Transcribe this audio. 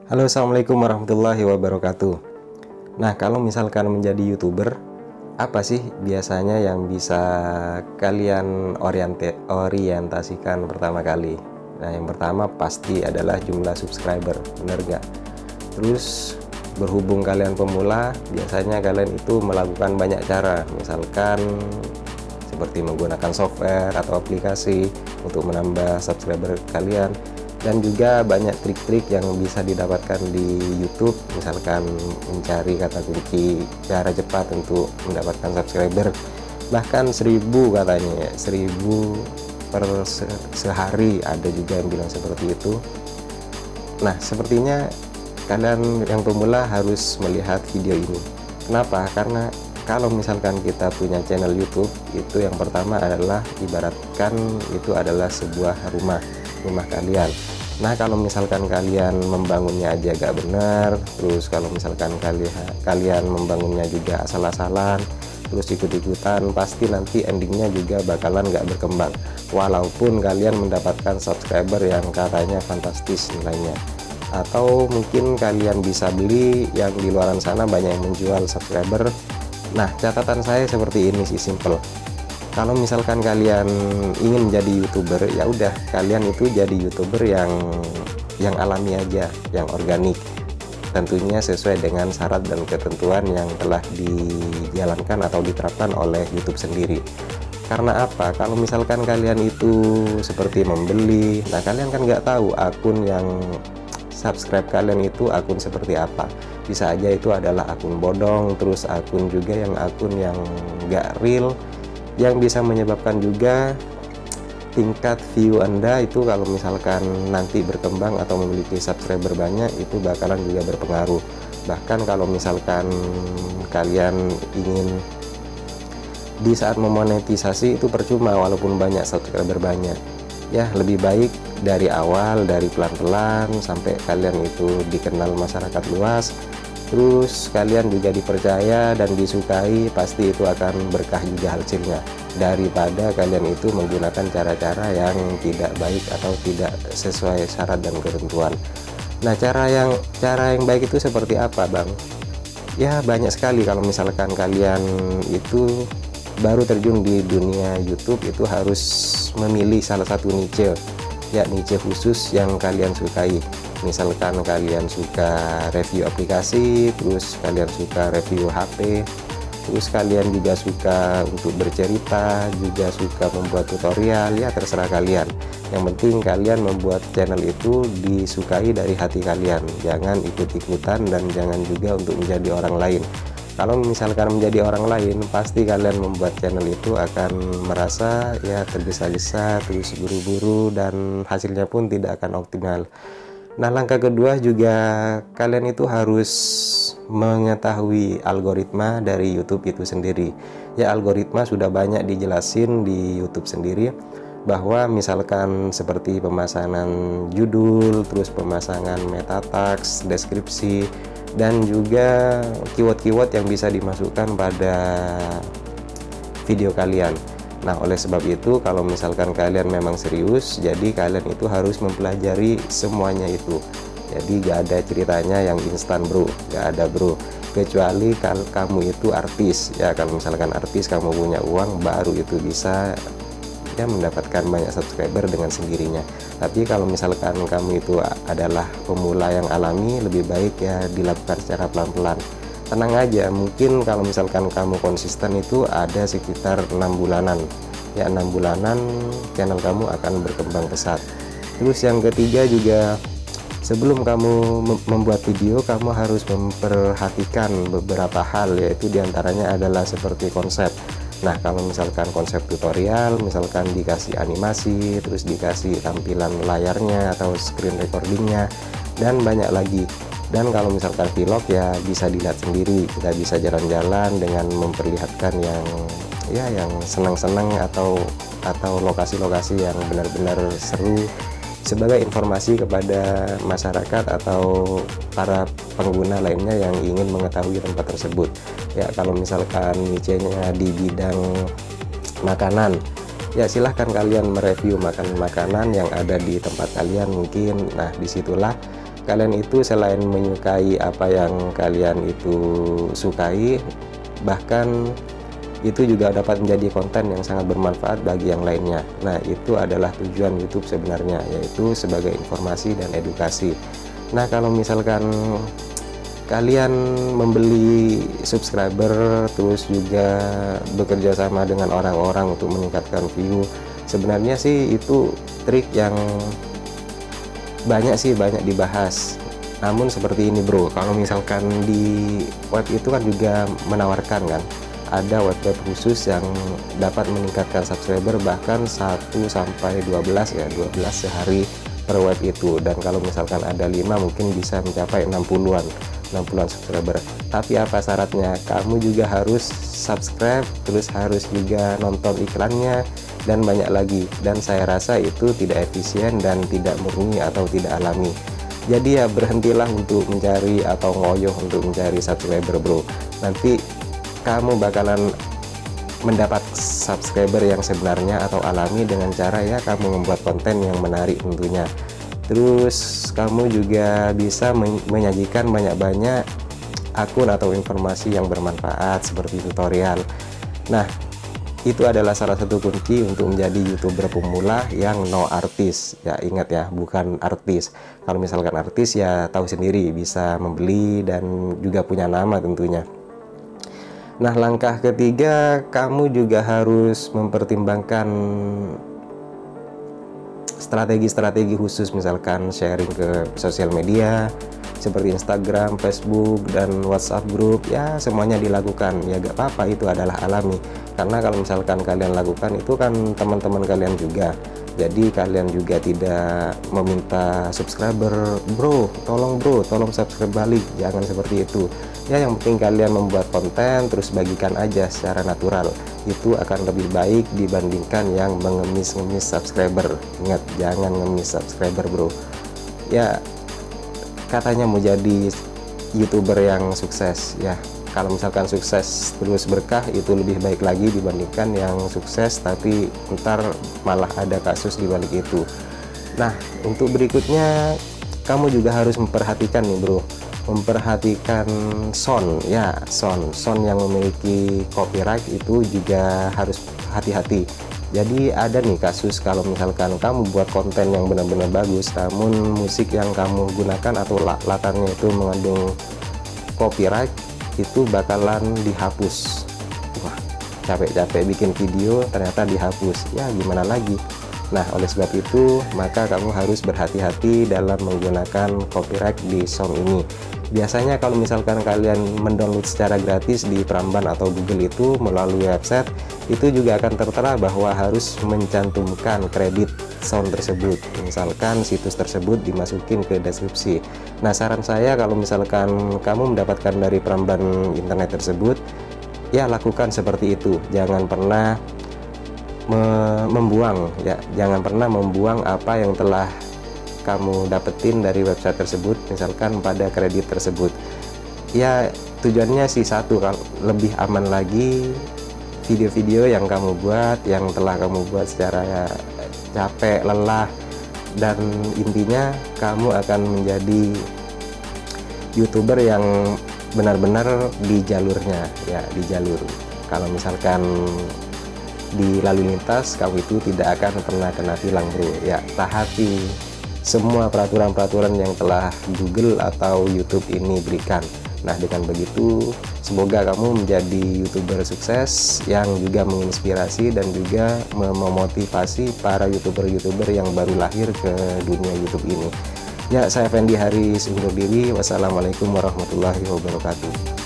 Halo, assalamualaikum warahmatullahi wabarakatuh. Nah, kalau misalkan menjadi YouTuber, apa sih biasanya yang bisa kalian orientasikan pertama kali? Nah, yang pertama pasti adalah jumlah subscriber, bener gak? Terus berhubung kalian pemula, biasanya kalian itu melakukan banyak cara, misalkan seperti menggunakan software atau aplikasi untuk menambah subscriber kalian, dan juga banyak trik-trik yang bisa didapatkan di YouTube, misalkan mencari kata kunci cara cepat untuk mendapatkan subscriber bahkan 1000 katanya ya, 1000 per sehari, ada juga yang bilang seperti itu. Nah, sepertinya kalian yang pemula harus melihat video ini. Kenapa? Karena kalau misalkan kita punya channel YouTube, itu yang pertama adalah ibaratkan itu adalah sebuah rumah kalian. Nah, kalau misalkan kalian membangunnya aja gak benar, terus kalau misalkan kalian membangunnya juga asal-asalan, terus ikut-ikutan, pasti nanti endingnya juga bakalan gak berkembang, walaupun kalian mendapatkan subscriber yang katanya fantastis nilainya. Atau mungkin kalian bisa beli yang di luaran sana banyak yang menjual subscriber. Nah, catatan saya seperti ini sih, simple. Kalau misalkan kalian ingin menjadi YouTuber, ya udah kalian itu jadi YouTuber yang alami aja, yang organik. Tentunya sesuai dengan syarat dan ketentuan yang telah dijalankan atau diterapkan oleh YouTube sendiri. Karena apa? Kalau misalkan kalian itu seperti membeli, nah kalian kan nggak tahu akun yang subscribe kalian itu akun seperti apa. Bisa aja itu adalah akun bodong, terus akun juga akun yang nggak real, yang bisa menyebabkan juga tingkat view Anda itu kalau misalkan nanti berkembang atau memiliki subscriber banyak, itu bakalan juga berpengaruh. Bahkan kalau misalkan kalian ingin di saat memonetisasi itu percuma walaupun banyak subscriber banyak. Ya, lebih baik dari awal, dari pelan-pelan sampai kalian itu dikenal masyarakat luas, terus kalian juga dipercaya dan disukai, pasti itu akan berkah juga hasilnya, daripada kalian itu menggunakan cara-cara yang tidak baik atau tidak sesuai syarat dan ketentuan. Nah, cara yang baik itu seperti apa, Bang? Ya, banyak sekali. Kalau misalkan kalian itu baru terjun di dunia YouTube, itu harus memilih salah satu niche, ya niche khusus yang kalian sukai. Misalkan kalian suka review aplikasi, terus kalian suka review HP, terus kalian juga suka untuk bercerita, juga suka membuat tutorial, ya terserah kalian. Yang penting kalian membuat channel itu disukai dari hati kalian, jangan ikut-ikutan dan jangan juga untuk menjadi orang lain. Kalau misalkan menjadi orang lain, pasti kalian membuat channel itu akan merasa ya tergesa-gesa, terus buru-buru, dan hasilnya pun tidak akan optimal. Nah, langkah kedua juga kalian itu harus mengetahui algoritma dari YouTube itu sendiri. Ya, algoritma sudah banyak dijelasin di YouTube sendiri, bahwa misalkan seperti pemasangan judul, terus pemasangan meta tags, deskripsi, dan juga keyword-keyword yang bisa dimasukkan pada video kalian. Nah, oleh sebab itu kalau misalkan kalian memang serius, jadi kalian itu harus mempelajari semuanya itu. Jadi gak ada ceritanya yang instan, bro, gak ada, bro, kecuali kalau kamu itu artis. Ya, kalau misalkan artis, kamu punya uang, baru itu bisa ya mendapatkan banyak subscriber dengan sendirinya. Tapi kalau misalkan kamu itu adalah pemula yang alami, lebih baik ya dilakukan secara pelan-pelan. Tenang aja, mungkin kalau misalkan kamu konsisten itu ada sekitar 6 bulanan. Ya, 6 bulanan channel kamu akan berkembang pesat. Terus yang ketiga juga, sebelum kamu membuat video, kamu harus memperhatikan beberapa hal, yaitu diantaranya adalah seperti konsep. Nah, kalau misalkan konsep tutorial, misalkan dikasih animasi, terus dikasih tampilan layarnya atau screen recordingnya, dan banyak lagi. Dan kalau misalkan vlog, ya bisa dilihat sendiri, kita bisa jalan-jalan dengan memperlihatkan yang senang-senang atau lokasi-lokasi yang benar-benar seru, sebagai informasi kepada masyarakat atau para pengguna lainnya yang ingin mengetahui tempat tersebut. Ya, kalau misalkan niche-nya di bidang makanan, ya silahkan kalian mereview makanan yang ada di tempat kalian mungkin. Nah, disitulah kalian itu selain menyukai apa yang kalian itu sukai, bahkan itu juga dapat menjadi konten yang sangat bermanfaat bagi yang lainnya. Nah, itu adalah tujuan YouTube sebenarnya, yaitu sebagai informasi dan edukasi. Nah, kalau misalkan kalian membeli subscriber terus juga bekerja sama dengan orang-orang untuk meningkatkan view, sebenarnya sih itu trik yang banyak dibahas. Namun seperti ini bro, kalau misalkan di web itu kan juga menawarkan kan, ada web khusus yang dapat meningkatkan subscriber bahkan 1 sampai 12 ya, 12 sehari per web itu. Dan kalau misalkan ada 5 mungkin bisa mencapai 60-an subscriber. Tapi apa syaratnya? Kamu juga harus subscribe, terus harus juga nonton iklannya, dan banyak lagi. Dan saya rasa itu tidak efisien dan tidak murni atau tidak alami. Jadi ya berhentilah untuk mencari atau ngoyoh untuk mencari subscriber bro. Nanti kamu bakalan mendapat subscriber yang sebenarnya atau alami dengan cara ya kamu membuat konten yang menarik tentunya. Terus kamu juga bisa menyajikan banyak-banyak akun atau informasi yang bermanfaat seperti tutorial. Nah, itu adalah salah satu kunci untuk menjadi YouTuber pemula yang no artis. Ya ingat ya, bukan artis. Kalau misalkan artis ya tahu sendiri, bisa membeli dan juga punya nama tentunya. Nah, langkah ketiga, kamu juga harus mempertimbangkan strategi-strategi khusus, misalkan sharing ke sosial media seperti Instagram, Facebook, dan WhatsApp group. Ya semuanya dilakukan, ya gak apa-apa, itu adalah alami. Karena kalau misalkan kalian lakukan itu kan teman-teman kalian juga, jadi kalian juga tidak meminta subscriber, bro tolong subscribe balik, jangan seperti itu ya. Yang penting kalian membuat konten terus bagikan aja secara natural, itu akan lebih baik dibandingkan yang mengemis-ngemis subscriber. Ingat, jangan ngemis subscriber bro ya. Katanya mau jadi YouTuber yang sukses ya, kalau misalkan sukses terus berkah, itu lebih baik lagi dibandingkan yang sukses tapi ntar malah ada kasus di balik itu. Nah, untuk berikutnya kamu juga harus memperhatikan nih bro, memperhatikan sound ya. Sound yang memiliki copyright itu juga harus hati-hati. Jadi ada nih kasus kalau misalkan kamu buat konten yang benar-benar bagus, namun musik yang kamu gunakan atau latarnya itu mengandung copyright, itu bakalan dihapus. Wah, capek-capek bikin video ternyata dihapus, ya gimana lagi. Nah, oleh sebab itu maka kamu harus berhati-hati dalam menggunakan copyright di song ini. Biasanya kalau misalkan kalian mendownload secara gratis di Pramban atau Google itu melalui website, itu juga akan tertera bahwa harus mencantumkan kredit sound tersebut. Misalkan situs tersebut dimasukin ke deskripsi. Nah, saran saya kalau misalkan kamu mendapatkan dari Pramban internet tersebut, ya lakukan seperti itu. Jangan pernah membuang ya, jangan pernah membuang apa yang telah kamu dapetin dari website tersebut, misalkan pada kredit tersebut. Ya tujuannya sih satu, kalau lebih aman lagi video-video yang kamu buat, yang telah kamu buat secara capek, lelah, dan intinya kamu akan menjadi YouTuber yang benar-benar di jalurnya ya, di jalur. Kalau misalkan di lalu lintas, kamu itu tidak akan pernah kena tilang bro ya. Taati semua peraturan-peraturan yang telah Google atau YouTube ini berikan. Nah, dengan begitu semoga kamu menjadi YouTuber sukses yang juga menginspirasi dan juga memotivasi para YouTuber-YouTuber yang baru lahir ke dunia YouTube ini. Ya, saya Fendi Haris undur diri. Wassalamualaikum warahmatullahi wabarakatuh.